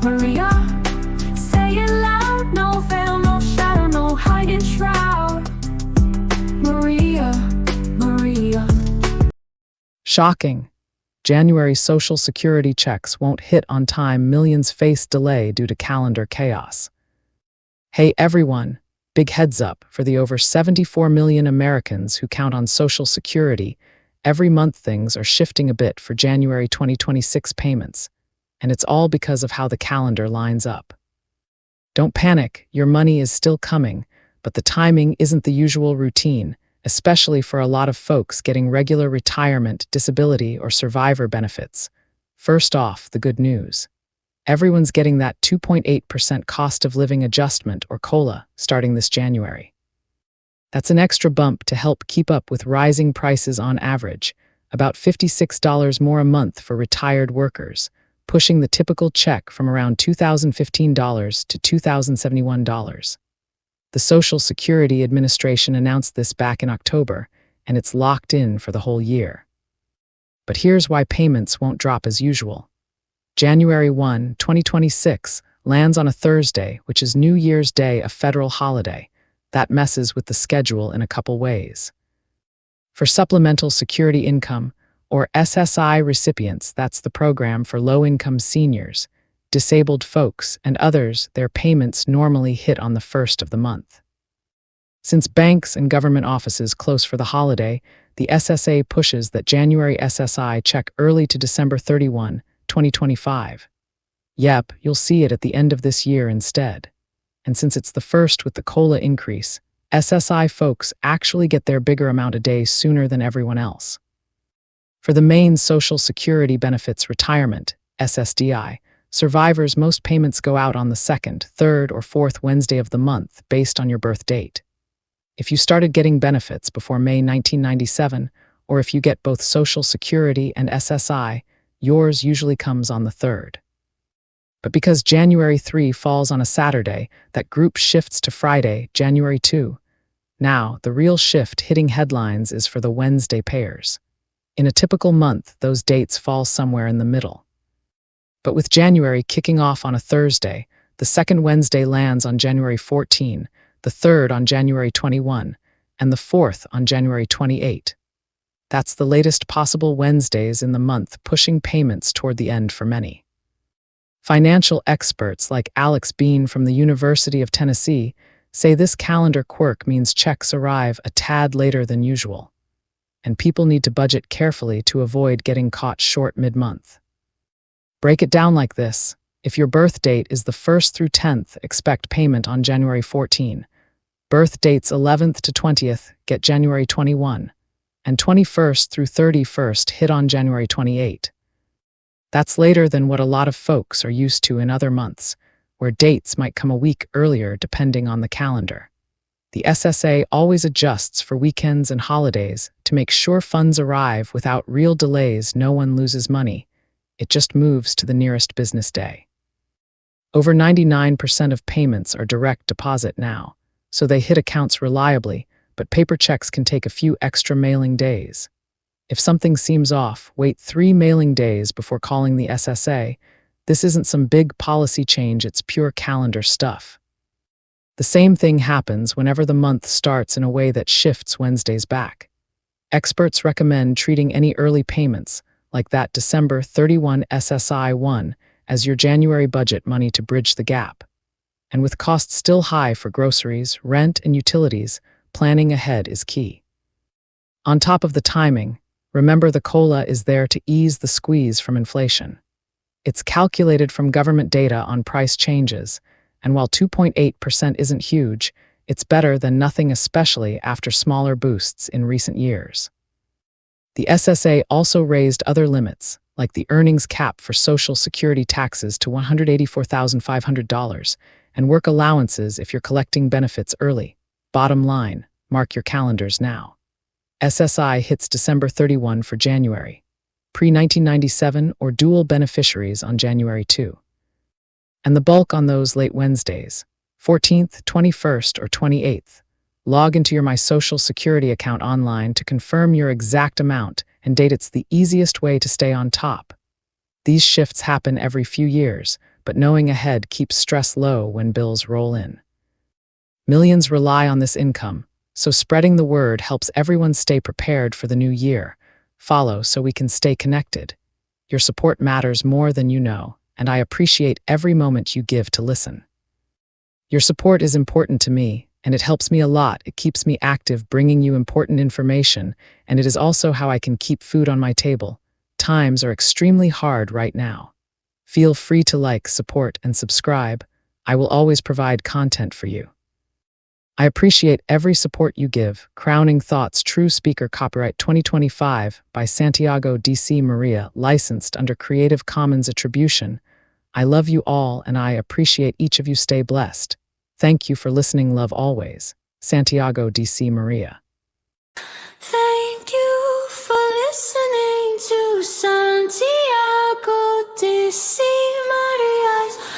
Maria, say it loud, no veil, no shadow, no hiding shroud. Maria, Maria. Shocking. January Social Security checks won't hit on time, millions face delay due to calendar chaos. Hey everyone, big heads up for the over 74 million Americans who count on Social Security. Every month things are shifting a bit for January 2026 payments, and it's all because of how the calendar lines up. Don't panic, your money is still coming, but the timing isn't the usual routine, especially for a lot of folks getting regular retirement, disability, or survivor benefits. First off, the good news. Everyone's getting that 2.8% cost of living adjustment, or COLA, starting this January. That's an extra bump to help keep up with rising prices on average, about $56 more a month for retired workers, pushing the typical check from around $2,015 to $2,071. The Social Security Administration announced this back in October, and it's locked in for the whole year. But here's why payments won't drop as usual. January 1, 2026 lands on a Thursday, which is New Year's Day, a federal holiday. That messes with the schedule in a couple ways. For Supplemental Security Income, or SSI recipients, that's the program for low-income seniors, disabled folks, and others, their payments normally hit on the first of the month. Since banks and government offices close for the holiday, the SSA pushes that January SSI check early to December 31, 2025. Yep, you'll see it at the end of this year instead. And since it's the first with the COLA increase, SSI folks actually get their bigger amount a day sooner than everyone else. For the main Social Security benefits retirement, SSDI, survivors, most payments go out on the second, third, or fourth Wednesday of the month based on your birth date. If you started getting benefits before May 1997, or if you get both Social Security and SSI, yours usually comes on the third. But because January 3 falls on a Saturday, that group shifts to Friday, January 2. Now, the real shift hitting headlines is for the Wednesday payers. In a typical month, those dates fall somewhere in the middle. But with January kicking off on a Thursday, the second Wednesday lands on January 14, the third on January 21, and the fourth on January 28. That's the latest possible Wednesdays in the month, pushing payments toward the end for many. Financial experts like Alex Bean from the University of Tennessee say this calendar quirk means checks arrive a tad later than usual, and people need to budget carefully to avoid getting caught short mid-month. Break it down like this. If your birth date is the 1st through 10th, expect payment on January 14. Birth dates 11th to 20th get January 21, and 21st through 31st hit on January 28. That's later than what a lot of folks are used to in other months, where dates might come a week earlier depending on the calendar. The SSA always adjusts for weekends and holidays to make sure funds arrive without real delays. No one loses money. It just moves to the nearest business day. Over 99% of payments are direct deposit now, so they hit accounts reliably, but paper checks can take a few extra mailing days. If something seems off, wait 3 mailing days before calling the SSA. This isn't some big policy change, it's pure calendar stuff. The same thing happens whenever the month starts in a way that shifts Wednesdays back. Experts recommend treating any early payments, like that December 31 SSI 1, as your January budget money to bridge the gap. And with costs still high for groceries, rent, and utilities, planning ahead is key. On top of the timing, remember the COLA is there to ease the squeeze from inflation. It's calculated from government data on price changes, and while 2.8% isn't huge, it's better than nothing, especially after smaller boosts in recent years. The SSA also raised other limits, like the earnings cap for Social Security taxes to $184,500, and work allowances if you're collecting benefits early. Bottom line, mark your calendars now. SSI hits December 31 for January, pre-1997 or dual beneficiaries on January 2. And the bulk on those late Wednesdays, 14th, 21st, or 28th. Log into your My Social Security account online to confirm your exact amount and date. It's the easiest way to stay on top. These shifts happen every few years, but knowing ahead keeps stress low when bills roll in. Millions rely on this income, so spreading the word helps everyone stay prepared for the new year. Follow so we can stay connected. Your support matters more than you know, and I appreciate every moment you give to listen. Your support is important to me, and it helps me a lot. It keeps me active, bringing you important information, and it is also how I can keep food on my table. Times are extremely hard right now. Feel free to like, support, and subscribe. I will always provide content for you. I appreciate every support you give. Crowning Thoughts, True Speaker, copyright 2025 by Santiago DC Maria, licensed under Creative Commons Attribution. I love you all and I appreciate each of you. Stay blessed. Thank you for listening. Love always. Santiago DC Maria. Thank you for listening to Santiago DC.